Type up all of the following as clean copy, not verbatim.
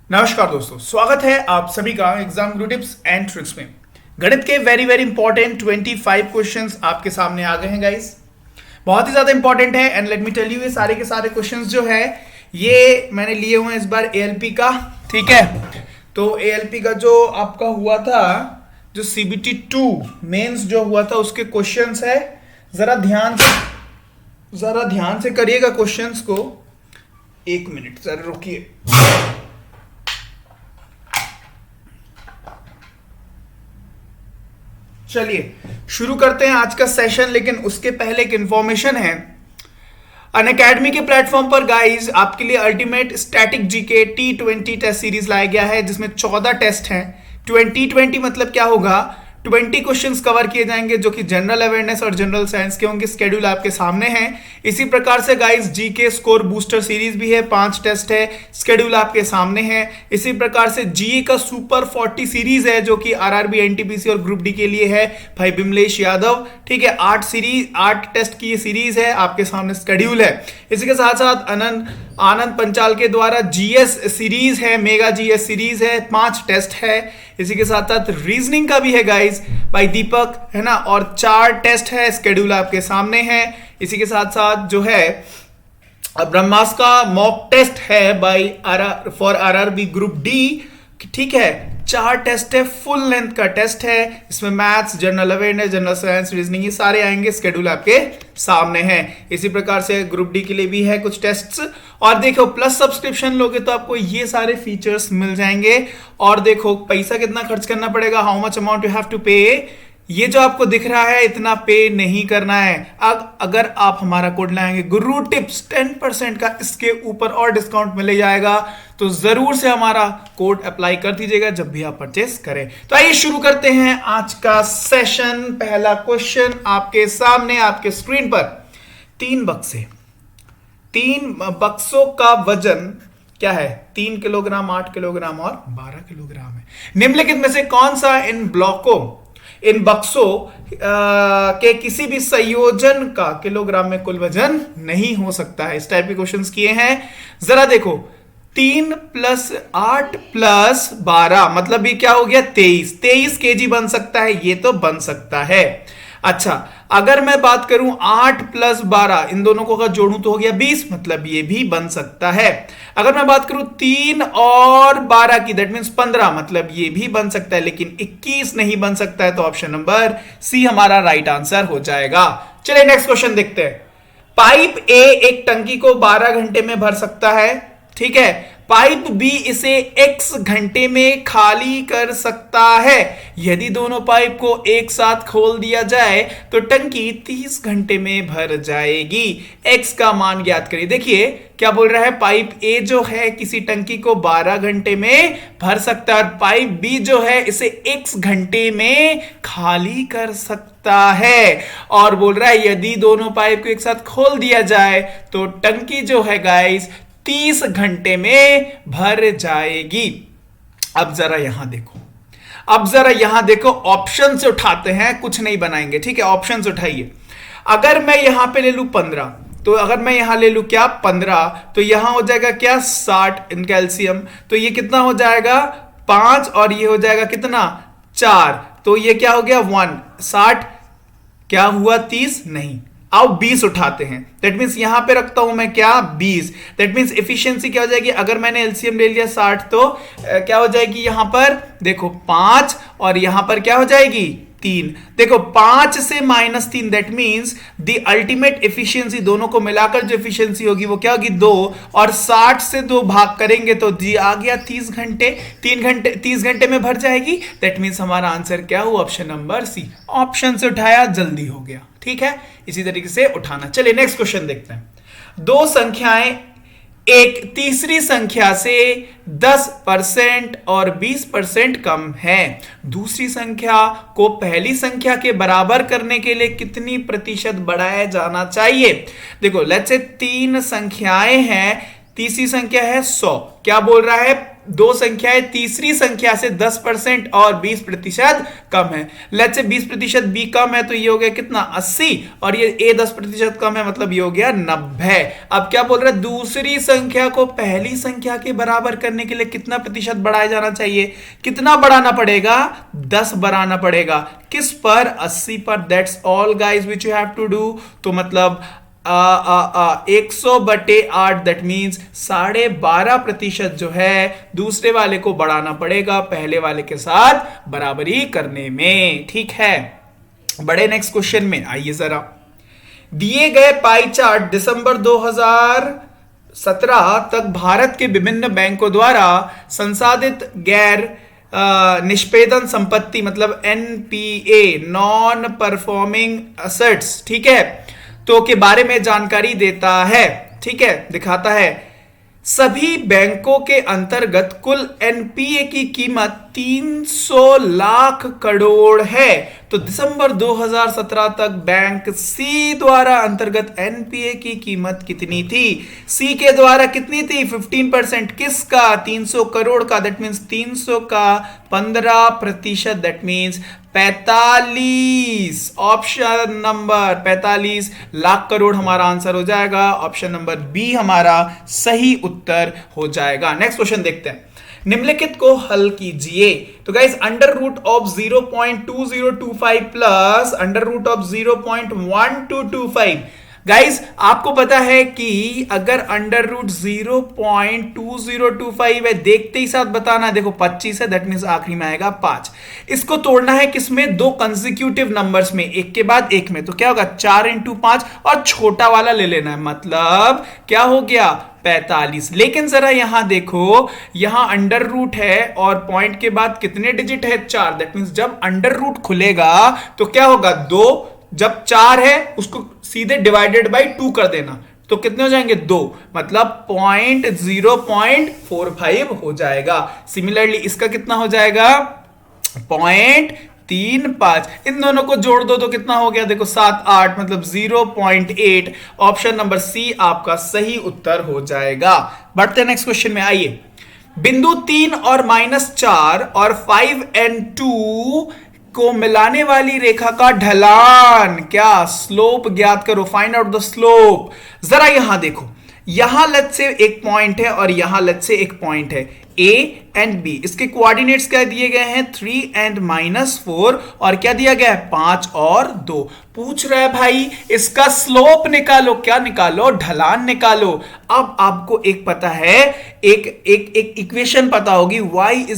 नमस्कार दोस्तों, स्वागत है आप सभी का exam Guru tips and tricks में। गणित के वेरी वेरी इंपॉर्टेंट 25 क्वेश्चंस आपके सामने आ गए हैं गाइस। बहुत ही ज्यादा इंपॉर्टेंट है and let me tell you, ये सारे के सारे क्वेश्चंस जो है ये मैंने लिए हुए हैं इस बार एएलपी का। ठीक है, तो एएलपी का जो आपका हुआ था, जो सीबीटी 2 मेंस जो हुआ था उसके क्वेश्चंस है। जरा ध्यान से करिएगा क्वेश्चंस को। एक मिनट जरा रुकिए। चलिए शुरू करते हैं आज का सेशन, लेकिन उसके पहले एक इंफॉर्मेशन है। अनअकैडमी के प्लेटफॉर्म पर गाइस आपके लिए ultimate static GK T20 test series लाया गया है, जिसमें 14 टेस्ट हैं। 2020 मतलब क्या होगा, 20 क्वेश्चंस कवर किए जाएंगे जो कि जनरल अवेयरनेस और जनरल साइंस के होंगे। स्केड्यूल आपके सामने है। इसी प्रकार से guys GK score booster series भी है, 5 टेस्ट है, स्केड्यूल आपके सामने है। इसी प्रकार से जीए का सुपर 40 सीरीज है जो कि आरआरबी, एनटीपीसी और ग्रुप डी के लिए है, भाई बिमलेश यादव। ठीक है, 8 टेस्ट की ये सीरीज है, आपके सामने स्केड्यूल है। इसी के साथ साथ आनंद पंचाल के द्वारा जीएस सीरीज है, मेगा जीएस सीरीज है, 5 टेस्ट है। इसी के साथ साथ रीजनिंग का भी है गाइस भाई दीपक, है ना, और 4 टेस्ट है, स्केड्यूल आपके सामने है। इसी के साथ साथ जो है ब्रह्मास्त्र का मॉक टेस्ट है by for RRB group D. ठीक है, 4 टेस्ट है, फुल लेंथ का टेस्ट है। इसमें maths, general awareness, general science, reasoning ये सारे आएंगे, स्केड्यूल आपके सामने है। इसी प्रकार से ग्रुप डी के लिए भी है कुछ टेस्ट्स। और देखो प्लस सब्सक्रिप्शन लोगे तो आपको ये सारे फीचर्स मिल जाएंगे। और देखो पैसा कितना खर्च करना पड़ेगा, how much amount you have to pay. ये जो आपको दिख रहा है इतना पे नहीं करना है। अगर आप हमारा कोड लाएंगे गुरु टिप्स 10% का इसके ऊपर और डिस्काउंट मिल जाएगा, तो जरूर से हमारा कोड अप्लाई कर दीजिएगा जब भी आप परचेस करें। तो आइए शुरू करते हैं आज का सेशन। पहला क्वेश्चन आपके सामने, आपके स्क्रीन पर 3 बक्से, 3 बक्सों का वजन क्या है, 3 किलोग्राम, 8 किलोग्राम और 12 किलोग्राम है। निम्नलिखित में से कौन सा इन बक्सों के किसी भी संयोजन का किलोग्राम में कुल वजन नहीं हो सकता है। इस टाइप के क्वेश्चंस किए हैं। जरा देखो, 3 + 8 + 12 मतलब ये क्या हो गया, 23 केजी बन सकता है, ये तो बन सकता है। अच्छा, अगर मैं बात करूं 8 + 12, इन दोनों को अगर जोड़ूं तो हो गया 20, मतलब ये भी बन सकता है। अगर मैं बात करूं 3 और 12 की, दैट मींस 15, मतलब ये भी बन सकता है, लेकिन 21 नहीं बन सकता है। तो ऑप्शन नंबर सी हमारा राइट आंसर हो जाएगा। चलिए नेक्स्ट क्वेश्चन देखते हैं। पाइप ए एक टंकी को 12 घंटे में भर सकता है। ठीक है, पाइप बी इसे x घंटे में खाली कर सकता है। यदि दोनों पाइप को एक साथ खोल दिया जाए तो टंकी 30 घंटे में भर जाएगी। x का मान ज्ञात करिए। देखिए क्या बोल रहा है, पाइप ए जो है किसी टंकी को 12 घंटे में भर सकता है और पाइप बी जो है इसे x घंटे में खाली कर सकता है। और बोल रहा है यदि दोनों पाइप को एक साथ खोल दिया जाए तो टंकी जो है गाइस 30 घंटे में भर जाएगी। अब जरा यहां देखो, ऑप्शन से उठाते हैं, कुछ नहीं बनाएंगे। ठीक है, ऑप्शन से उठाइए। अगर मैं यहां पे ले लूं 15, तो अगर मैं यहां ले लूं क्या 15, तो यहां हो जाएगा क्या 60 इन कैल्शियम, तो ये कितना हो जाएगा 5, और ये हो जाएगा कितना 4, तो ये क्या हो गया 1, 60 क्या हुआ 30 नहीं। अब 20 उठाते हैं, दैट मींस यहां पे रखता हूं मैं क्या 20, दैट मींस एफिशिएंसी क्या हो जाएगी, अगर मैंने एलसीएम ले लिया 60 तो क्या हो जाएगी यहां पर देखो 5, और यहां पर क्या हो जाएगी 3। देखो 5 से -3, that means the ultimate efficiency, दोनों को मिलाकर जो एफिशिएंसी होगी वो क्या होगी 2, और 60 से 2 भाग करेंगे तो जी आ गया 30 घंटे। 30 घंटे में भर जाएगी, दैट मींस हमारा आंसर क्या हुआ, ऑप्शन नंबर सी। ऑप्शन से उठाया, जल्दी हो गया। ठीक है, इसी तरीके से उठाना। चलिए नेक्स्ट क्वेश्चन देखते हैं। 2 संख्याएं एक तीसरी संख्या से 10% और 20% कम है। दूसरी संख्या को पहली संख्या के बराबर करने के लिए कितनी प्रतिशत बढ़ाया जाना चाहिए। देखो लेट्स से 3 संख्याएं हैं, तीसरी संख्या है 100, क्या बोल रहा है दो संख्याएं तीसरी संख्या से 10% और 20% कम है। लेट्स से 20% बी कम है तो ये हो गया कितना 80 और ये ए 10% कम है मतलब ये हो गया 90। अब क्या बोल रहे हैं, दूसरी संख्या को पहली संख्या के बराबर करने के लिए कितना प्रतिशत बढ़ाया जाना चाहिए, कितना बढ़ाना पड़ेगा, 10 बढ़ाना पड़ेगा। किस पर, 80 पर। That's all guys which you have to do. तो मतलब 100/8 दैट मीन्स 12.5% जो है दूसरे वाले को बढ़ाना पड़ेगा पहले वाले के साथ बराबरी करने में। ठीक है, बड़े नेक्स्ट क्वेश्चन में आइए जरा। दिए गए पाई चार्ट दिसंबर 2017 तक भारत के विभिन्न बैंकों द्वारा संसाधित गैर निष्पेदन संपत्ति मतलब एनपीए, नॉन परफॉर्मिंग असेट्स, ठीक है, तो के बारे में जानकारी देता है। ठीक है, दिखाता है। सभी बैंकों के अंतर्गत कुल एनपीए की कीमत 300 लाख करोड़ है। तो दिसंबर 2017 तक बैंक सी द्वारा अंतर्गत एनपीए की कीमत कितनी थी, सी के द्वारा कितनी थी, 15%। किसका, 300 करोड़ का, दैट मीन्स 300 का 15%, that means 45। Option number 45 lakh crore हमारा आंसर हो जाएगा। ऑप्शन नंबर बी हमारा सही उत्तर हो जाएगा। नेक्स्ट क्वेश्चन देखते हैं। निम्नलिखित को हल कीजिए। तो guys under root of 0.2025 plus under root of 0.1225। Guys आपको पता है कि अगर अंडर रूट 0.2025 है, देखते ही साथ बताना, देखो 25 है, दैट मीन्स आखिरी में आएगा 5। इसको तोड़ना है किसमें, दो कंसेक्यूटिव नंबर्स में, एक के बाद एक में। तो क्या होगा, 4 × 5 और छोटा वाला ले लेना है, मतलब क्या हो गया 45। लेकिन जरा यहां देखो, यहां अंडर रूट है और पॉइंट के बाद कितने डिजिट है, 4। दैट मीन्स जब अंडर रूट खुलेगा तो क्या होगा, 2। जब 4 है उसको सीधे डिवाइडेड बाय 2 कर देना, तो कितने हो जाएंगे, 2, मतलब 0.45 हो जाएगा। सिमिलरली इसका कितना हो जाएगा, 0.35। इन दोनों को जोड़ दो तो कितना हो गया, देखो 7 8 मतलब 0.8। ऑप्शन नंबर सी आपका सही उत्तर हो जाएगा। बढ़ते नेक्स्ट क्वेश्चन में आइए। बिंदु 3 और -4 और 5 and 2 को मिलाने वाली रेखा का ढलान, क्या, स्लोप ज्ञात करो, फाइंड आउट द स्लोप। जरा यहां देखो, यहां लेट्स से एक पॉइंट है और यहां लेट्स से एक पॉइंट है, A एंड B। इसके कोऑर्डिनेट्स क्या दिए गए हैं, 3 and -4 और क्या दिया गया है, 5 और 2। पूछ रहा है भाई इसका स्लोप निकालो, क्या निकालो, ढलान निकालो। अब आपको एक पता है, एक इक्वेशन पता होगी, y =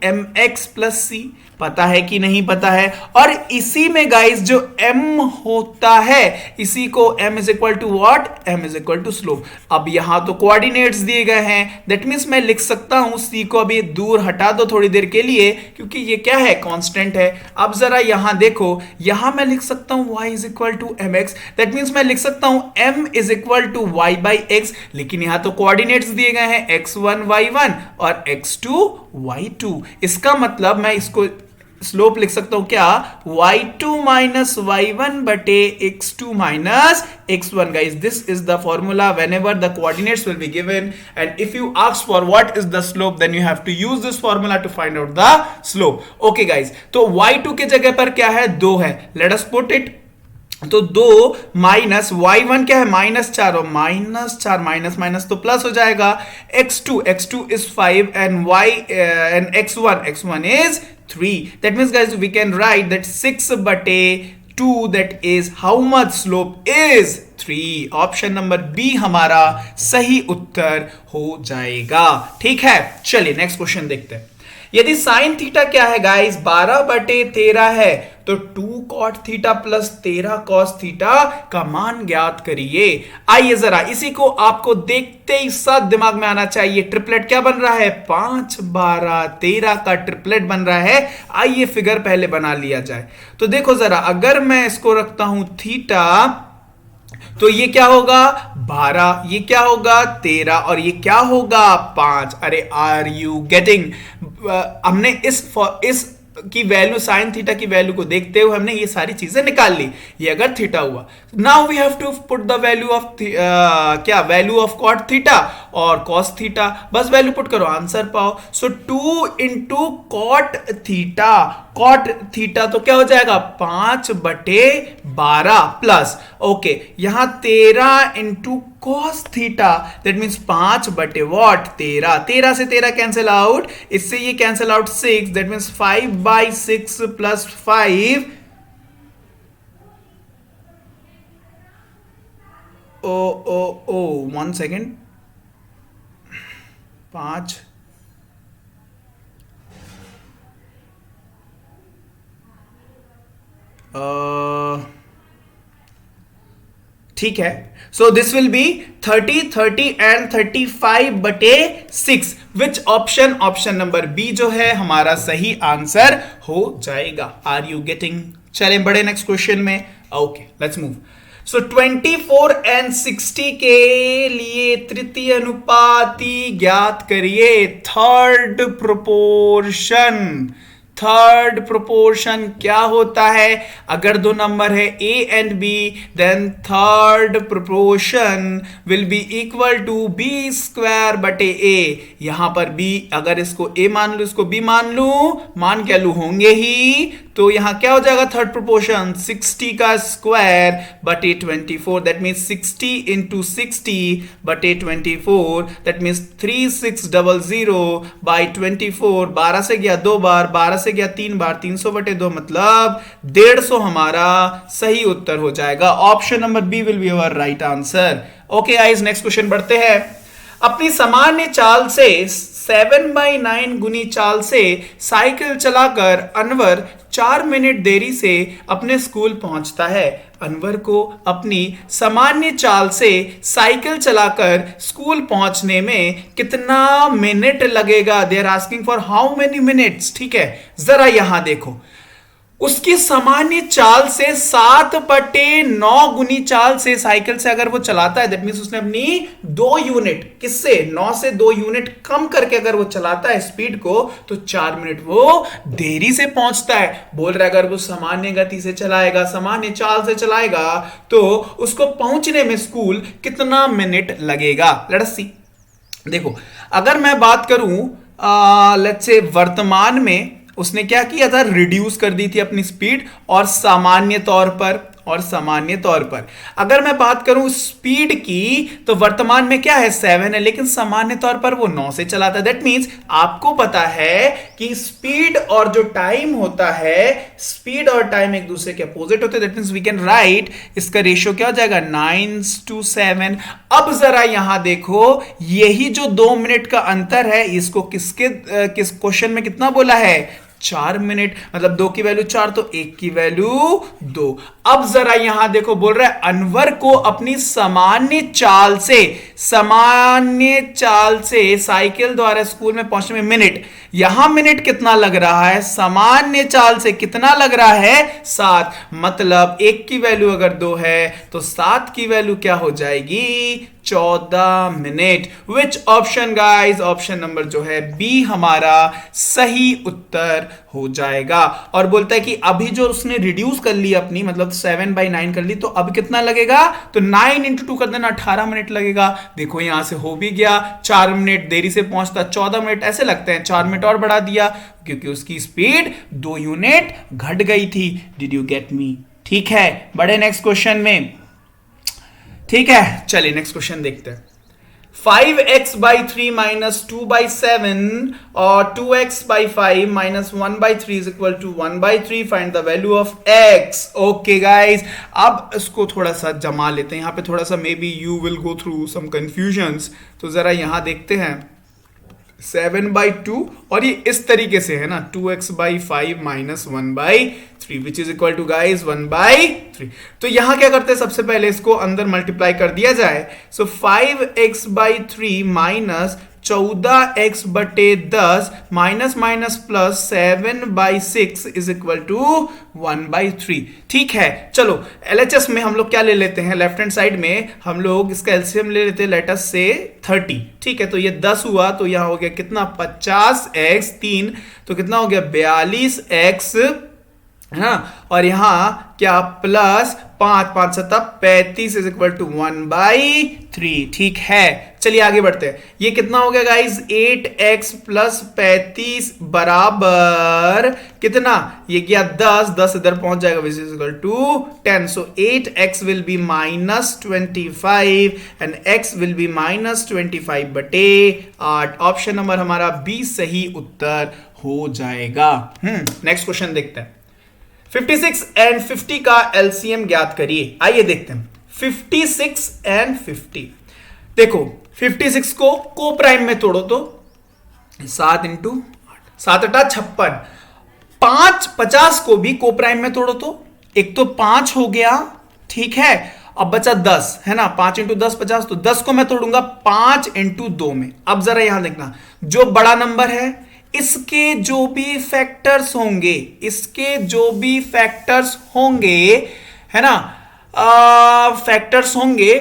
mx + c, पता है कि नहीं पता है। और इसी में गाइस जो m होता है इसी को m = what, m = स्लोप। अब यहां तो कोऑर्डिनेट्स दिए गए हैं, दैट मींस मैं लिख सकता हूं c को अभी दूर हटा दो थोड़ी देर के लिए, क्योंकि ये क्या है, कांस्टेंट है। अब जरा यहां देखो, यहां मैं लिख सकता हूं y = mx, दैट मींस मैं लिख सकता हूं m = y/x। लेकिन यहां तो कोऑर्डिनेट्स दिए गए हैं x1 y1 और x2 y2। इसका मतलब मैं इसको स्लोप लिख सकता हूं क्या, y2 - y1 बटे x2 - x1। guys this is the formula whenever the coordinates will be given and if you ask for what is the slope then you have to use this formula to find out the slope. okay guys, तो y2 के जगह पर क्या है, 2 है, let us put it। तो 2 minus y1 क्या है, -4 और -4 माइनस तो प्लस हो जाएगा। x2 is 5 and x1 is 3। that means guys we can write that 6/2 that is how much slope is 3। Option number B हमारा सही उत्तर हो जाएगा। ठीक है, चलिए नेक्स्ट क्वेश्चन देखते हैं। यदि साइन थीटा क्या है गाइस, 12/13 है, तो 2 cot theta plus 13 cos theta का मान ज्ञात करिए। आइए जरा इसी को आपको देखते ही साथ दिमाग में आना चाहिए। ट्रिपलेट क्या बन रहा है, 5 12 13 का ट्रिपलेट बन रहा है। आइए फिगर पहले बना लिया जाए। तो देखो जरा, अगर मैं इसको रखता हूं थीटा, तो ये क्या होगा 12, ये क्या होगा 13 और ये क्या होगा 5। अरे आर यू गेटिंग, हमने इस की वैल्यू, साइन थीटा की वैल्यू को देखते हुए हमने ये सारी चीजें निकाल ली। ये अगर थीटा हुआ, now we have to put the value of क्या, वैल्यू ऑफ कॉट थीटा और कॉस थीटा, बस वैल्यू पुट करो, आंसर पाओ। So 2 into cot theta, cot theta तो क्या हो जाएगा 5/12 प्लस, ओके यहां 13 into cos theta, that means 5/13, 13 से 13 कैंसिल आउट, इससे ये cancel out 6, that means 5/6 plus 5, oh 1 second, 5 ठीक है। So this will be 30 and 35/6, which option, option number B जो है हमारा सही आंसर हो जाएगा। Are you getting? चलें बड़े नेक्स्ट क्वेश्चन में। Okay let's move. So 24 and 60 के लिए तृतीय अनुपाती ज्ञात करिए, थर्ड प्रोपोर्शन। थर्ड प्रोपोर्शन क्या होता है? अगर दो नंबर है a and b, then third proportion will be equal to b square बटे a। यहां पर b, अगर इसको a मान लू, इसको b मान लू, मान क्या लू, होंगे ही, तो यहां क्या हो जाएगा थर्ड प्रोपोर्शन, 60 का स्क्वायर बटे 24, दैट मीन्स 60 इंटू 60 बटे 24, दैट मीन्स 3600 बाई 24, 12 से गया 2 बार, 12 से गया 3 बार, 300/2 मतलब 150 हमारा सही उत्तर हो जाएगा। Option number B will be our right answer. Okay guys next question बढ़ते हैं। अपनी सामान्य चाल से 7/9 गुनी चाल से साइकिल चलाकर अनवर 4 मिनट देरी से अपने स्कूल पहुंचता है। अनवर को अपनी सामान्य चाल से साइकिल चलाकर स्कूल पहुंचने में कितना मिनट लगेगा? They are asking for how many minutes. ठीक है, जरा यहां देखो, उसकी सामान्य चाल से 7/9 गुनी चाल से साइकिल से अगर वो चलाता है, दैट मींस उसने अपनी 2 यूनिट, किससे, 9 से 2 यूनिट कम करके अगर वो चलाता है स्पीड को, तो 4 मिनट वो देरी से पहुंचता है। बोल रहा है अगर वो सामान्य गति से चलाएगा, सामान्य चाल से चलाएगा, तो उसको पहुंचने में स्कूल कितना मिनट लगेगा। Let's see. देखो अगर मैं बात करूं लेट्स से वर्तमान में उसने क्या किया था, रिड्यूस कर दी थी अपनी स्पीड, और सामान्य तौर पर अगर मैं बात करूं स्पीड की, तो वर्तमान में क्या है 7 है, लेकिन सामान्य तौर पर वो 9 से चलाता है। दैट मींस आपको पता है कि स्पीड और जो टाइम होता है, स्पीड और टाइम एक दूसरे के अपोजिट होते हैं। That means we can write, इसका रेशियो क्या हो जाएगा 9:7। अब जरा यहां देखो, यही जो 2 मिनट का अंतर है, इसको किस क्वेश्चन में कितना बोला है, 4 मिनट, मतलब 2 की वैल्यू 4 तो 1 की वैल्यू 2। अब जरा यहां देखो, बोल रहा है अनवर को अपनी सामान्य चाल से साइकिल द्वारा स्कूल में पहुंचने में मिनट, यहां मिनट कितना लग रहा है, सामान्य चाल से कितना लग रहा है 7, मतलब 1 की वैल्यू अगर 2 है तो 7 की वैल्यू क्या हो जाएगी 14 minute. Which option guys, option number जो है बी हमारा सही उत्तर हो जाएगा। और बोलता है कि अभी जो उसने रिड्यूस कर ली अपनी, मतलब 7/9 कर ली, तो अब कितना लगेगा, तो 9 × 2 कर देना, 18 मिनट लगेगा। देखो यहां से हो भी गया, 4 मिनट देरी से पहुंचता, 14 मिनट ऐसे लगते हैं, 4 मिनट और बढ़ा दिया क्योंकि उसकी स्पीड 2 यूनिट घट गई थी। Did you get me? ठीक है, बड़े नेक्स्ट क्वेश्चन में। ठीक है, चलिए नेक्स्ट क्वेश्चन देखते हैं। 5x/3 - 2/7 और 2x/5 - 1/3 is equal to 1/3. Find the value of x. Okay guys, अब इसको थोड़ा सा जमा लेते हैं। यहां पे थोड़ा सा maybe you will go through some confusions, तो जरा यहां देखते हैं 7/2, और ये इस तरीके से है ना, 2x/5 - 1/3 which is equal to guys 1/3। तो यहां क्या करते हैं, सबसे पहले इसको अंदर मल्टीप्लाई कर दिया जाए। सो 5x/3 - 14x बटे 10 minus minus plus 7/6 is equal to 1/3। ठीक है, चलो LHS में हम लोग क्या ले लेते हैं, लेफ्ट हैंड साइड में हम लोग इसका एलसीएम ले लेते हैं, लेट अस से 30। ठीक है, तो ये 10 हुआ तो यहां हो गया कितना 50x 3 तो कितना हो गया 42x है ना, और यहां क्या प्लस 5 7 35 इज इक्वल टू 1/3। ठीक है, चलिए आगे बढ़ते हैं। ये कितना हो गया गाइज 8x प्लस 35 बराबर कितना, ये क्या 10 इधर पहुंच जाएगा which is equal to 10। So 8x will be -25 and x will be -25 बटे 8। ऑप्शन नंबर हमारा बी सही उत्तर हो जाएगा। नेक्स्ट क्वेश्चन देखते हैं। 56 एंड 50 का एलसीएम ज्ञात करिए। आइए देखते हैं 56 एंड 50। देखो 56 को प्राइम में तोड़ो तो 7 इंटू 7 8 56। 50 को भी को प्राइम में तोड़ो तो एक तो 5 हो गया, ठीक है, अब बचा 10 है ना, 5 इंटू 10 50, तो 10 को मैं तोड़ूंगा 5 इंटू 2 में। अब जरा यहां देखना, जो बड़ा नंबर है इसके जो भी फैक्टर्स होंगे, इसके जो भी फैक्टर्स होंगे है ना, फैक्टर्स होंगे,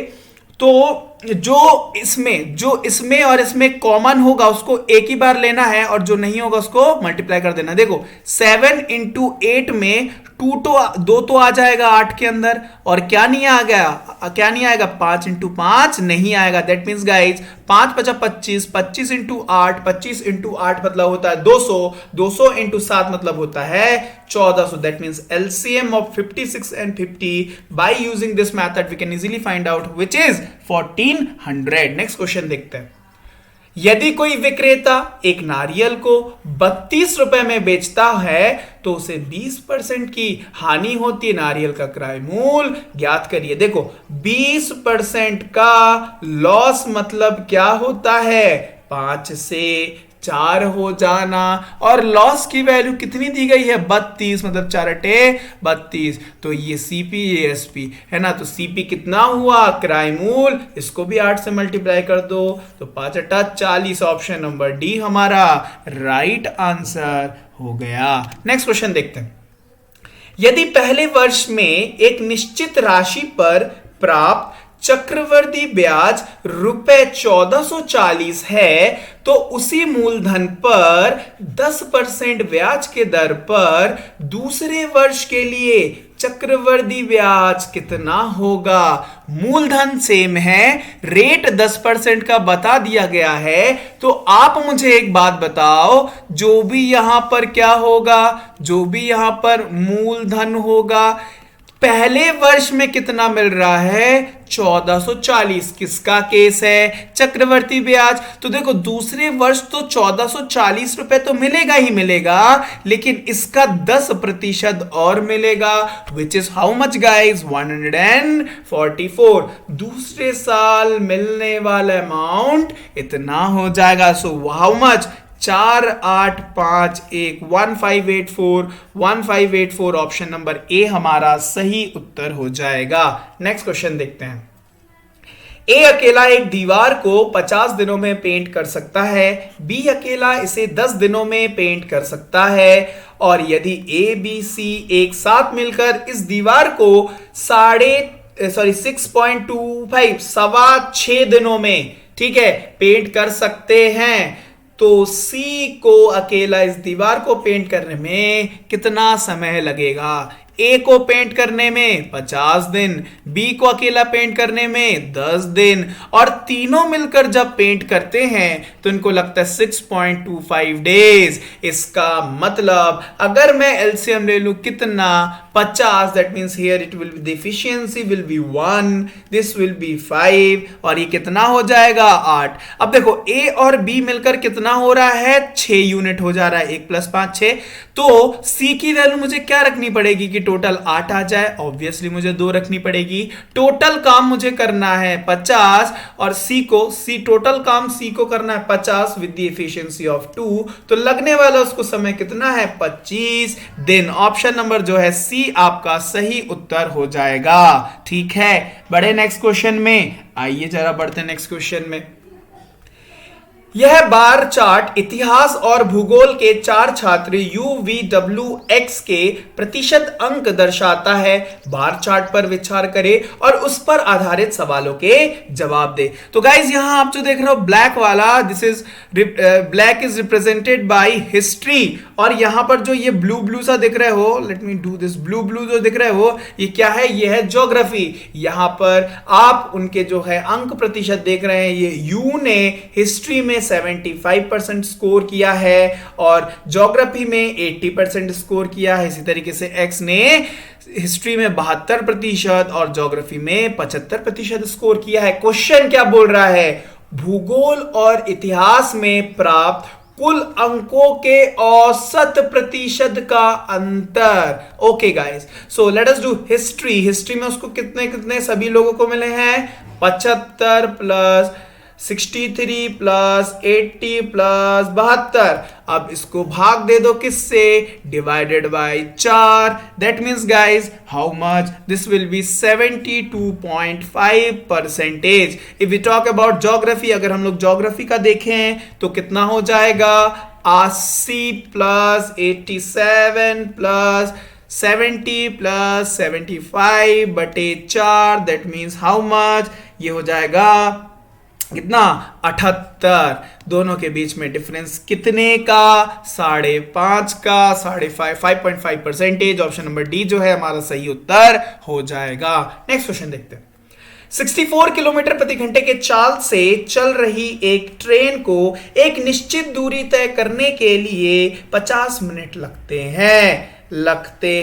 तो जो इसमें और इसमें कॉमन होगा उसको एक ही बार लेना है और जो नहीं होगा उसको मल्टीप्लाई कर देना। देखो 7 इंटू 8 में 2 तो आ जाएगा 8 के अंदर, और क्या नहीं आएगा 5 इंटू 5 नहीं आएगा। That means guys 5 5 25, 25 into 8, 25 into 8 मतलब होता है 200, 200 इंटू 7 मतलब होता है 14। So that means LCM of 56 and 50 by using this method we can easily find out which is 1400। Next question देखते हैं। यदि कोई विक्रेता एक नारियल को 32 रुपए में बेचता है तो उसे 20% की हानि होती है। नारियल का क्रय मूल्य ज्ञात करिए। देखो 20% का लॉस मतलब क्या होता है, 5 से 4 हो जाना, और लॉस की वैल्यू कितनी दी गई है 32, मतलब 4 अटे 32। तो ये CP ये SP है ना, तो CP कितना हुआ क्रय मूल्य, इसको भी 8 से मल्टीप्लाई कर दो तो 5 अटा 40। ऑप्शन नंबर डी हमारा राइट आंसर हो गया। नेक्स्ट क्वेश्चन देखते हैं। यदि पहले वर्ष में एक निश्चित राशि पर प्राप्त चक्रवर्ती ब्याज रुपए 1440 है तो उसी मूलधन पर 10% ब्याज के दर पर दूसरे वर्ष के लिए चक्रवर्ती ब्याज कितना होगा। मूलधन सेम है, रेट 10% का बता दिया गया है, तो आप मुझे एक बात बताओ, जो भी यहां पर क्या होगा, जो भी यहां पर मूलधन होगा, पहले वर्ष में कितना मिल रहा है 1440, किसका केस है चक्रवर्ती ब्याज। तो देखो दूसरे वर्ष तो 1440 रुपए तो मिलेगा ही मिलेगा, लेकिन इसका 10% और मिलेगा, which is how much guys 144। दूसरे साल मिलने वाला अमाउंट इतना हो जाएगा। So how much 4 8 5 1 1584 option number A हमारा सही उत्तर हो जाएगा। नेक्स्ट क्वेश्चन देखते हैं। ए अकेला एक दीवार को 50 दिनों में पेंट कर सकता है, बी अकेला इसे 10 दिनों में पेंट कर सकता है, और यदि ए बी सी एक साथ मिलकर इस दीवार को 6.25 सवा 6 दिनों में, ठीक है, पेंट कर सकते हैं, तो सी को अकेला इस दीवार को पेंट करने में कितना समय लगेगा। ए को पेंट करने में 50 दिन, बी को अकेला पेंट करने में 10 दिन, और तीनों मिलकर जब पेंट करते हैं तो इनको लगता है 6.25 डेज। इसका मतलब अगर मैं एलसीएम ले लूं कितना 50, that means here it will be the efficiency will be 1, this will B 5, और ये कितना हो जाएगा 8। अब देखो ए और बी मिलकर कितना हो रहा है 6 यूनिट हो जा रहा है, 1 + 5 6। तो सी की वैल्यू मुझे क्या रखनी पड़ेगी कि टोटल 8 आ जाए, ऑब्वियसली मुझे 2 रखनी पड़ेगी। टोटल काम मुझे करना है 50, और सी टोटल काम सी को करना है 50 विद द एफिशिएंसी ऑफ 2, तो लगने वाला उसको समय कितना है 25 दिन। ऑप्शन नंबर जो है सी आपका सही उत्तर हो जाएगा। ठीक है, बड़े नेक्स्ट क्वेश्चन में, आइए जरा बढ़ते हैं नेक्स्ट क्वेश्चन में। यह बार चार्ट इतिहास और भूगोल के 4 छात्र UVWX के प्रतिशत अंक दर्शाता है। बार चार्ट पर विचार करें और उस पर आधारित सवालों के जवाब दे। तो गाइज यहां आप जो देख रहे हो ब्लैक वाला, this is black is represented by history, और यहां पर जो ये ब्लू ब्लू सा दिख रहे हो, let me do this, blue blue जो दिख रहे हो ये क्या है, ये है ज्योग्राफी। यहां पर आप उनके जो है अंक प्रतिशत देख रहे हैं, ये यू ने हिस्ट्री में 75% स्कोर किया है और ज्योग्राफी में 80% स्कोर किया है। इसी तरीके से एक्स ने हिस्ट्री में 72% और ज्योग्राफी में 75% स्कोर किया है। क्वेश्चन क्या बोल रहा है, भूगोल और इतिहास में प्राप्त कुल अंकों के औसत प्रतिशत का अंतर। Okay guys, so let us do history. History में उसको कितने कितने सभी लोगों को मिले हैं 75 प्लस 63 प्लस 80 प्लस 72। अब इसको भाग दे दो किससे, divided by 4। That means guys how much, this will be 72.5%। If we talk about geography, अगर हम लोग ज्योग्राफी का देखें तो कितना हो जाएगा 80 प्लस 87 प्लस 70 प्लस 75 बटे 4। दैट मीन्स हाउ मच, ये हो जाएगा कितना 78। दोनों के बीच में डिफरेंस कितने का, 5.5 का, 5.5%। ऑप्शन नंबर डी जो है हमारा सही उत्तर हो जाएगा। नेक्स्ट क्वेश्चन देखते हैं। 64 किलोमीटर प्रति घंटे के चाल से चल रही एक ट्रेन को एक निश्चित दूरी तय करने के लिए 50 मिनट लगते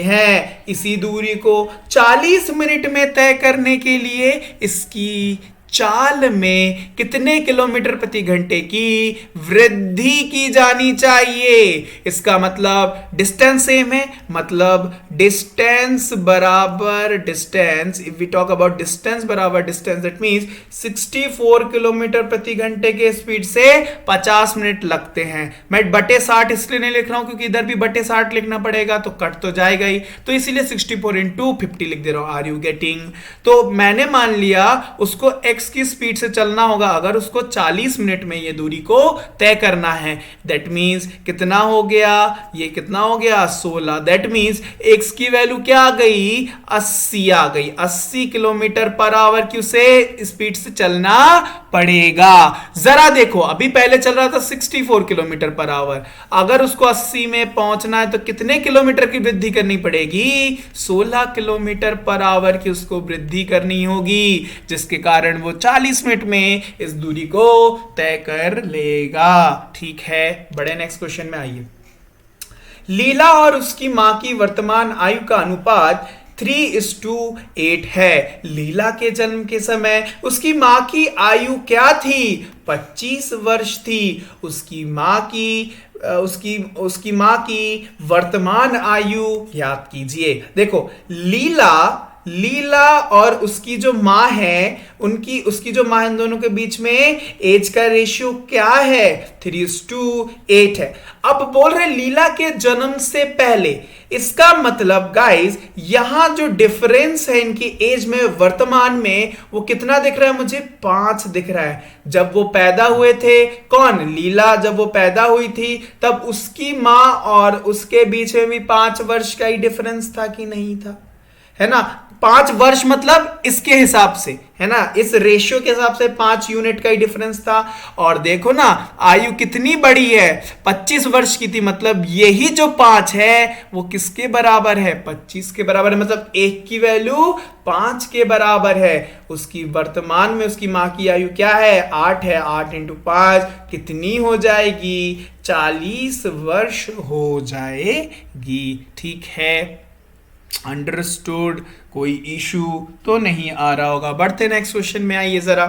हैं। इसी दूरी को 40 मिनट में तय करने के लिए इसकी चाल में कितने किलोमीटर प्रति घंटे की वृद्धि की जानी चाहिए। इसका मतलब डिस्टेंस सेम है, मतलब डिस्टेंस बराबर distance. If we talk about distance बराबर डिस्टेंस, दैट मींस 64 किलोमीटर प्रति घंटे के स्पीड से 50 मिनट लगते हैं। मैं बटे 60 इसलिए नहीं लिख रहा हूं क्योंकि इधर भी बटे 60 लिखना पड़ेगा तो कट तो जाएगा ही, तो इसीलिए 64 इंटू 50 लिख दे रहा हूं। Are you getting? तो मैंने मान लिया उसको एक्स की स्पीड से चलना होगा, अगर उसको 40 मिनट में ये दूरी को तय करना है। दैट मींस कितना हो गया, ये कितना हो गया 16। दैट मींस एक्स की वैल्यू क्या आ गई 80 आ गई। 80 किलोमीटर पर आवर की उसे स्पीड से चलना पड़ेगा। जरा देखो अभी पहले चल रहा था 64 किलोमीटर पर आवर, अगर उसको 80 में पहुंचना है तो कितने किलोमीटर की वृद्धि करनी पड़ेगी 16 किलोमीटर पर आवर की उसको वृद्धि करनी होगी, जिसके कारण वो 40 मिनट में इस दूरी को तय कर लेगा। ठीक है, बड़े नेक्स्ट क्वेश्चन में आइए। लीला और उसकी मां की वर्तमान आयु का अनुपात 3:8 है। लीला के जन्म के समय उसकी मां की आयु क्या थी 25 वर्ष थी। उसकी मां की वर्तमान आयु याद कीजिए। देखो लीला और उसकी जो मां है उसकी जो मां इन दोनों के बीच में एज का रेशियो क्या है 3:8 है। अब बोल रहे लीला के जन्म से पहले, इसका मतलब गाइस यहां जो डिफरेंस है इनकी एज में वर्तमान में वो कितना दिख रहा है मुझे 5 दिख रहा है। जब वो पैदा हुए थे, कौन लीला, जब वो पैदा हुई थी तब उसकी मां और उसके बीच में भी 5 वर्ष का ही डिफरेंस था कि नहीं था, है ना। 5 वर्ष मतलब इसके हिसाब से, है ना, इस रेशियो के हिसाब से 5 यूनिट का ही डिफरेंस था। और देखो ना आयु कितनी बड़ी है 25 वर्ष की थी, मतलब यही जो 5 है वो किसके बराबर है 25 के बराबर है, मतलब 1 की वैल्यू 5 के बराबर है। उसकी वर्तमान में उसकी मां की आयु क्या है 8 है। 8 इंटू 5 कितनी हो जाएगी 40 वर्ष हो जाएगी। ठीक है, अंडरस्टूड, कोई इशू तो नहीं आ रहा होगा। बढ़ते नेक्स्ट क्वेश्चन में आइए जरा।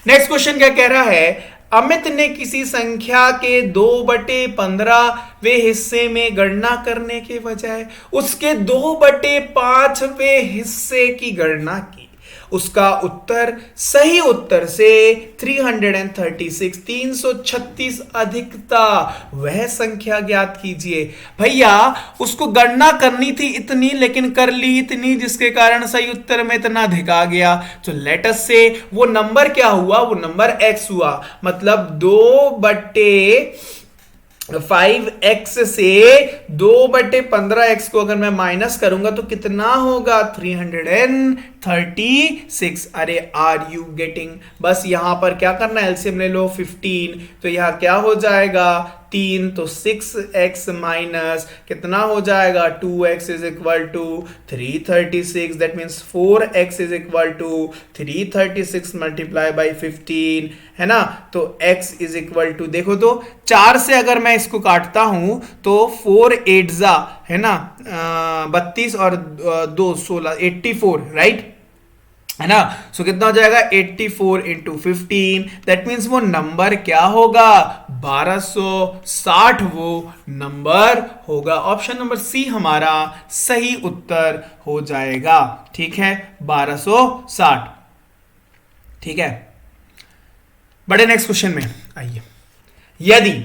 नेक्स्ट क्वेश्चन क्या कह रहा है, अमित ने किसी संख्या के 2/15वें हिस्से में गणना करने के बजाय उसके 2/5वें हिस्से की गणना की। उसका उत्तर सही उत्तर से 336 336 अधिकता वह संख्या ज्ञात कीजिए। भैया उसको गणना करनी थी इतनी लेकिन कर ली इतनी जिसके कारण सही उत्तर में इतना अधिक आ गया। तो लेट अस से वो नंबर क्या हुआ, वो नंबर x हुआ, मतलब 2/5x से 2/15x को अगर मैं माइनस करूंगा तो कितना होगा 336। अरे आर यू गेटिंग? बस यहां पर क्या करना है, एलसीएम ले लो 15, तो यहां क्या हो जाएगा 3, तो 6x माइनस कितना हो जाएगा 2x is equal to 336, that means 4x is equal to 336 multiply by 15, है ना। तो x इज इक्वल टू, देखो तो 4 से अगर मैं इसको काटता हूं तो 4 8 जा, है ना, 32 और 2 16 84, राइट, है ना। सो कितना हो जाएगा 84 इंटू 15, दैट मीन्स वो नंबर क्या होगा 1260 वो नंबर होगा। ऑप्शन नंबर सी हमारा सही उत्तर हो जाएगा, ठीक है, 1260, ठीक है। बड़े नेक्स्ट क्वेश्चन में आइए। यदि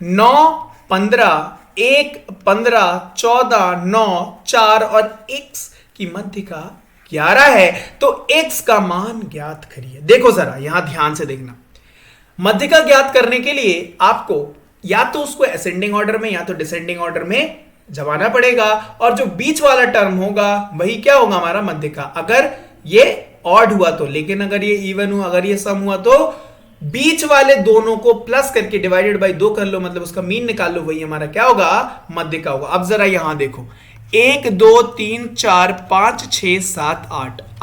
9 15 1 15 14 9 4 और x की मध्यिका 11 है तो x का मान ज्ञात करिए। देखो जरा यहां ध्यान से देखना, मध्यिका ज्ञात करने के लिए आपको या तो उसको असेंडिंग ऑर्डर में या तो डिसेंडिंग ऑर्डर में जमाना पड़ेगा, और जो बीच वाला टर्म होगा वही क्या होगा हमारा मध्यिका। अगर ये ऑड हुआ तो, लेकिन अगर ये इवन हुआ, अगर ये सम हुआ तो बीच वाले दोनों को प्लस करके डिवाइडेड बाय 2 कर लो, मतलब उसका मीन निकाल लो, वही हमारा क्या होगा मध्यिका होगा। अब जरा यहां देखो 1 2 3 4 5 6 7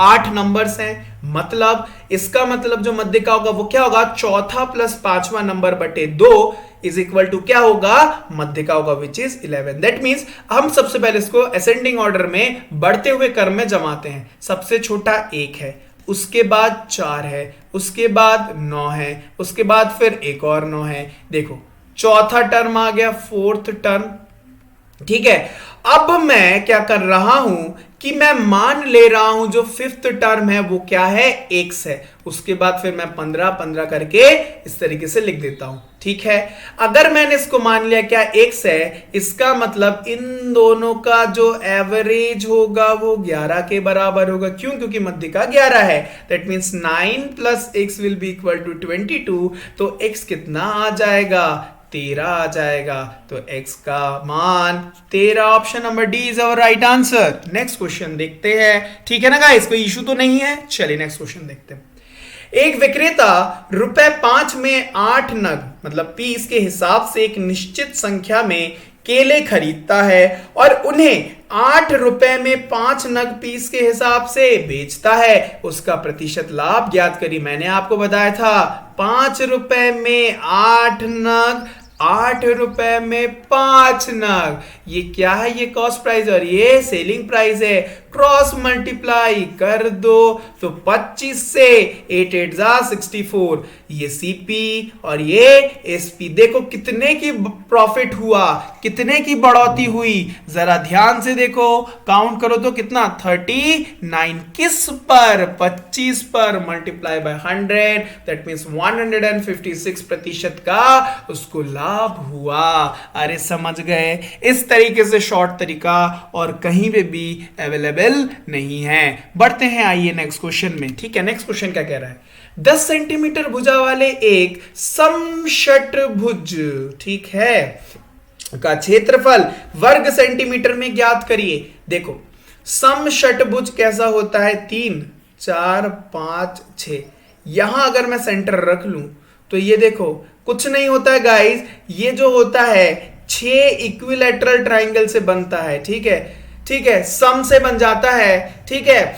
8 नंबर्स हैं, मतलब इसका मतलब जो मध्यिका होगा वो क्या होगा, चौथा प्लस पांचवा नंबर बटे 2 इज इक्वल टू क्या होगा मध्यिका होगा, विच इज 11। दैट मींस हम सबसे पहले इसको असेंडिंग ऑर्डर में बढ़ते हुए क्रम में जमाते हैं। सबसे छोटा 1 है, उसके बाद 4 है, उसके बाद 9 है, उसके बाद फिर एक और 9 है। देखो चौथा टर्म आ गया, फोर्थ टर्म, ठीक है। अब मैं क्या कर रहा हूं कि मैं मान ले रहा हूं जो फिफ्थ टर्म है वो क्या है x है, उसके बाद फिर मैं 15 15 करके इस तरीके से लिख देता हूं, ठीक है। अगर मैंने इसको मान लिया क्या x है, इसका मतलब इन दोनों का जो एवरेज होगा वो 11 के बराबर होगा। क्यों? क्योंकि मध्यिका 11 है। That means 9 plus x will be equal to 22, तो x कितना आ जाएगा 13 आ जाएगा। तो x का मान 13, option number D is our right answer. Next question देखते हैं, ठीक है ना गाइस, कोई इशू तो नहीं है। चलिए नेक्स्ट क्वेश्चन देखते हैं। एक विक्रेता ₹5 में 8 नग मतलब पीस के हिसाब से एक निश्चित संख्या में केले खरीदता है और उन्हें 8 रुपए में 5 नग पीस के हिसाब से बेचता है। उसका प्रतिशत लाभ ज्ञात करिए। मैंने आपको बताया था 5 रुपए में 8 नग, 8 रुपए में 5 नग, ये क्या है, ये कॉस्ट प्राइस और ये सेलिंग प्राइस है। क्रॉस मल्टीप्लाई कर दो तो 25 से 8 8 जा 64, ये सीपी और ये एसपी। देखो कितने की प्रॉफिट हुआ, कितने की बढ़ोतरी हुई, जरा ध्यान से देखो, काउंट करो तो कितना 39। किस पर? 25 पर, मल्टीप्लाई बाय 100, दैट मींस 156% का उसको लाभ हुआ। अरे समझ गए, इस तरीके से शॉर्ट तरीका और कहीं पे भी अवेलेबल नहीं है। बढ़ते हैं आइए नेक्स्ट क्वेश्चन में, ठीक है। नेक्स्ट क्वेश्चन क्या कह रहा है, 10 सेंटीमीटर भुजा वाले एक समषटभुज, ठीक है, का क्षेत्रफल वर्ग सेंटीमीटर में ज्ञात करिए। देखो समषटभुज कैसा होता है, 3 4 5 6। यहां अगर मैं सेंटर रख लूं तो ये देखो कुछ नहीं होता है गाइस, ये जो होता है 6 इक्विलैटरल ट्राइंगल से बनता है, ठीक है, ठीक है, सम से बन जाता है, ठीक है।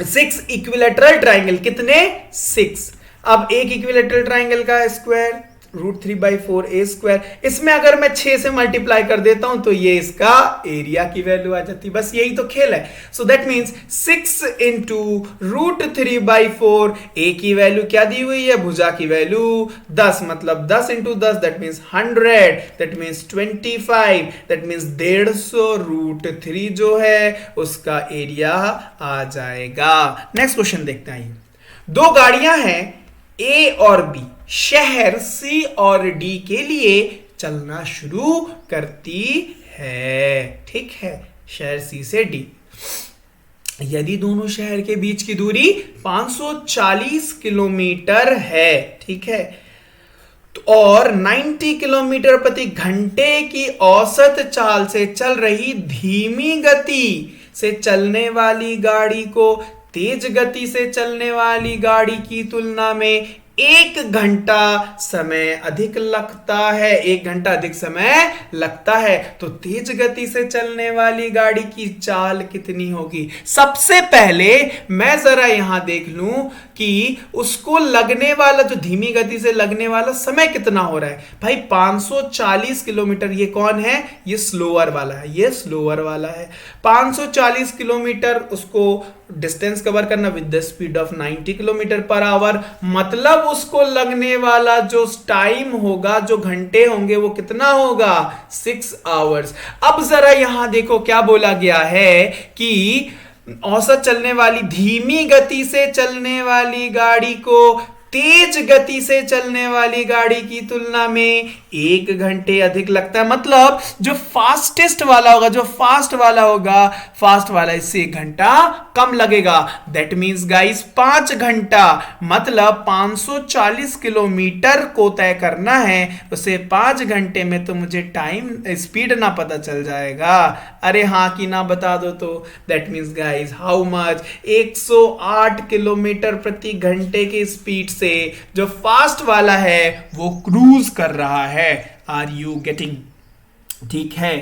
6 इक्विलैटरल ट्राइंगल, कितने 6। अब एक इक्विलैटरल ट्राइंगल का स्क्वायर √3/4 a²। इसमें अगर मैं 6 से मल्टीप्लाई कर देता हूं तो ये इसका एरिया की वैल्यू आ जाती है। बस यही तो खेल है। सो दैट मीन्स 6 इंटू √3/4, ए की वैल्यू क्या दी हुई है, भुजा की वैल्यू 10, मतलब 10 into 10 that means 100, that means 25, that means 150 √3 जो है उसका एरिया आ जाएगा। नेक्स्ट क्वेश्चन देखते हैं। दो गाड़ियां हैं ए और बी, शहर सी और डी के लिए चलना शुरू करती है। ठीक है, शहर सी से डी। यदि दोनों शहर के बीच की दूरी 540 किलोमीटर है, ठीक है, और 90 किलोमीटर प्रति घंटे की औसत चाल से चल रही धीमी गति से चलने वाली गाड़ी को तेज गति से चलने वाली गाड़ी की तुलना में 1 घंटा समय अधिक लगता है, 1 घंटा अधिक समय लगता है, तो तेज गति से चलने वाली गाड़ी की चाल कितनी होगी। सबसे पहले मैं जरा यहां देख लूं कि उसको लगने वाला, जो धीमी गति से लगने वाला समय कितना हो रहा है। भाई 540 किलोमीटर, ये कौन है, ये स्लोअर वाला है, ये स्लोअर वाला है। 540 किलोमीटर उसको डिस्टेंस कवर करना with the speed of 90 kilometre per hour, मतलब उसको लगने वाला जो टाइम होगा, जो घंटे होंगे, वो कितना होगा, 6 आवर्स। अब जरा यहां देखो क्या बोला गया है कि औसत चलने वाली, धीमी गति से चलने वाली गाड़ी को तेज गति से चलने वाली गाड़ी की तुलना में 1 घंटे अधिक लगता है। मतलब जो फास्टेस्ट वाला होगा, जो फास्ट वाला होगा, फास्ट वाला इससे 1 घंटा कम लगेगा। दैट मीन्स गाइस 5 घंटा, मतलब 540 किलोमीटर को तय करना है, उसे 5 घंटे में तो मुझे टाइम स्पीड ना पता चल जाएगा। अरे हाँ कि ना बता दो तो। That means guys how much, 108 kilometre प्रति घंटे की स्पीड से जो फास्ट वाला है वो क्रूज कर रहा है। Are you getting? ठीक है,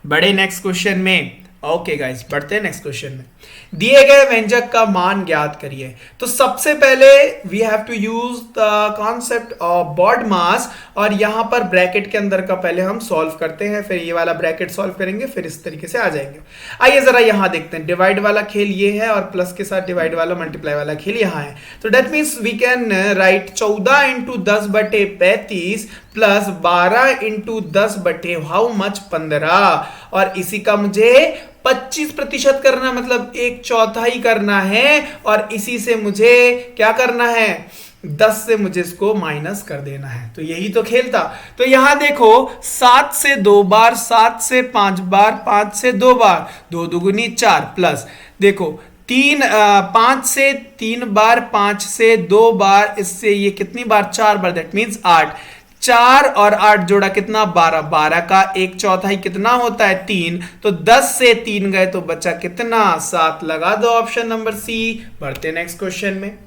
बड़े नेक्स्ट क्वेश्चन में। ओके गाइस, बढ़ते हैं नेक्स्ट क्वेश्चन में। दिए गए व्यंजक का मान ज्ञात करिए। तो सबसे पहले we have to use the concept of BODMAS, और यहां पर ब्रैकेट के अंदर का पहले हम सॉल्व करते हैं, फिर ये वाला ब्रैकेट सॉल्व करेंगे, फिर इस तरीके से आ जाएंगे। आइए जरा यहां देखते हैं। डिवाइड वाला खेल ये है और प्लस के साथ डिवाइड वाला, मल्टीप्लाई वाला खेल यहां है। तो that means we can write 14 into 10/35 plus 12 into 10/ how much, 15, और इसी का मुझे 25% करना, मतलब 1/4 करना है, और इसी से मुझे क्या करना है, 10 से मुझे इसको माइनस कर देना है। तो यही तो खेल था। तो यहां देखो 7 से 2 बार, 7 से 5 बार, 5 से 2 बार, 2 दुगुनी 4, प्लस देखो 5 से 3 बार, 5 से 2 बार, इससे ये कितनी बार, 4 बार, दैट मीन्स 8। 4 और 8 जोड़ा कितना, 12, 12 का 1/4 कितना होता है, 3, तो 10 से 3 गए तो बचा कितना, 7। लगा दो ऑप्शन नंबर सी। बढ़ते नेक्स्ट क्वेश्चन में।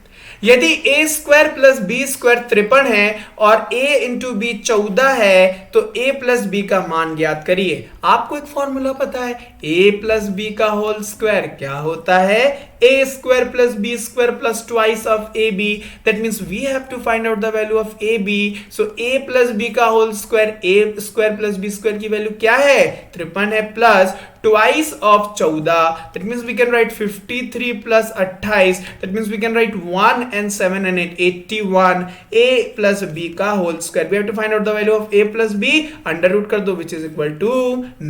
यदि a² प्लस b² 53 है और a इंटू बी 14 है, तो a प्लस बी का मान ज्ञात करिए। आपको एक फॉर्मूला पता है, a प्लस बी का होल स्क्वायर क्या होता है, a² plus b² plus twice of ab। That means we have to find out the value of ab। So a plus b का whole square, a² plus b² की value क्या है, 53 है, plus twice of 14, that means we can write 53 plus 28, that means we can write 1 and 7 and 8, 81, a plus b का whole square. We have to find out the value of a plus b, under root कर दो which is equal to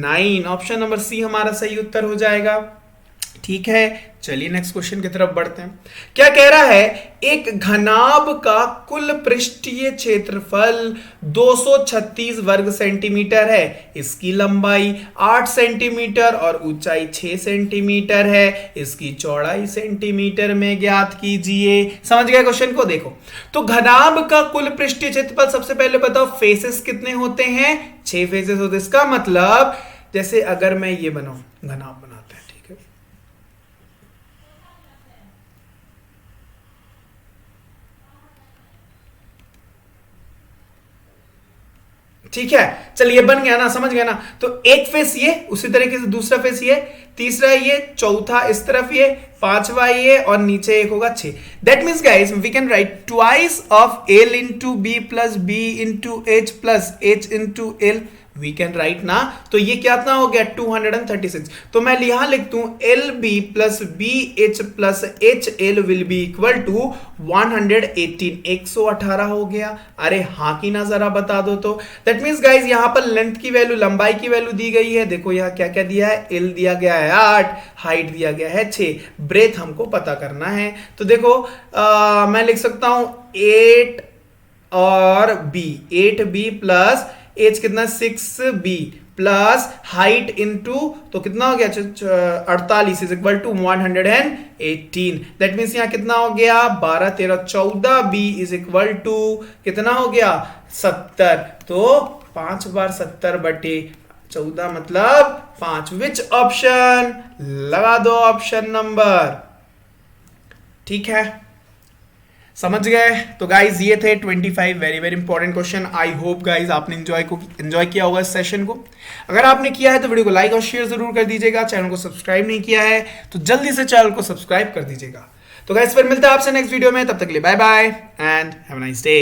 9। Option number C हमारा सही उत्तर हो जाएगा। ठीक है, चलिए नेक्स्ट क्वेश्चन की तरफ बढ़ते हैं। क्या कह रहा है, एक घनाभ का कुल पृष्ठीय क्षेत्रफल 236 वर्ग सेंटीमीटर है, इसकी लंबाई 8 सेंटीमीटर और ऊंचाई 6 सेंटीमीटर है, इसकी चौड़ाई सेंटीमीटर में ज्ञात कीजिए। समझ गए क्वेश्चन को? देखो तो घनाभ का कुल पृष्ठीय क्षेत्रफल, सबसे पहले बताओ फेसेस कितने होते हैं, 6 फेसेस होते हैं। इसका मतलब जैसे अगर मैं ये बनाऊं, घनाभ बनाते हैं, ठीक है, ठीक है, चलिए बन गया ना, समझ गया ना। तो एक फेस ये, उसी तरीके से दूसरा फेस ये, तीसरा ये, चौथा इस तरफ ये, पांचवा ये, और नीचे एक होगा 6। That means guys we can write twice of L into B plus B into H plus H into L, we can write ना। तो ये कितना हो गया 236। तो मैं यहां लिखता हूं L B plus B H plus H L will be equal to 118, 118 हो गया। अरे हाँ की ना जरा बता दो तो। दैट मीन्स गाइज यहां पर लेंथ की वैल्यू, लंबाई की वैल्यू दी गई है, देखो यहां क्या क्या दिया है, एल दिया गया है 8, हाइट दिया गया है 6, ब्रेथ हमको पता करना है। तो देखो मैं लिख सकता हूं 8 और बी, 8b प्लस एच कितना 6b प्लस हाइट इंटू, तो कितना हो गया 48 is equal to 118। That means यहां कितना हो गया 12 13 14, b इज इक्वल टू कितना हो गया 70। तो 5 बार 70 बटे 14 मतलब 5। विच ऑप्शन, लगा दो ऑप्शन नंबर। ठीक है, समझ गए। तो गाइज ये थे 25 very very important question. I hope guys आपने एंजॉय किया होगा इस सेशन को। अगर आपने किया है तो वीडियो को लाइक और शेयर जरूर कर दीजिएगा। चैनल को सब्सक्राइब नहीं किया है तो जल्दी से चैनल को सब्सक्राइब कर दीजिएगा। तो गाइज फिर मिलते हैं आपसे नेक्स्ट वीडियो में, तब तक के लिए bye bye and have a nice day.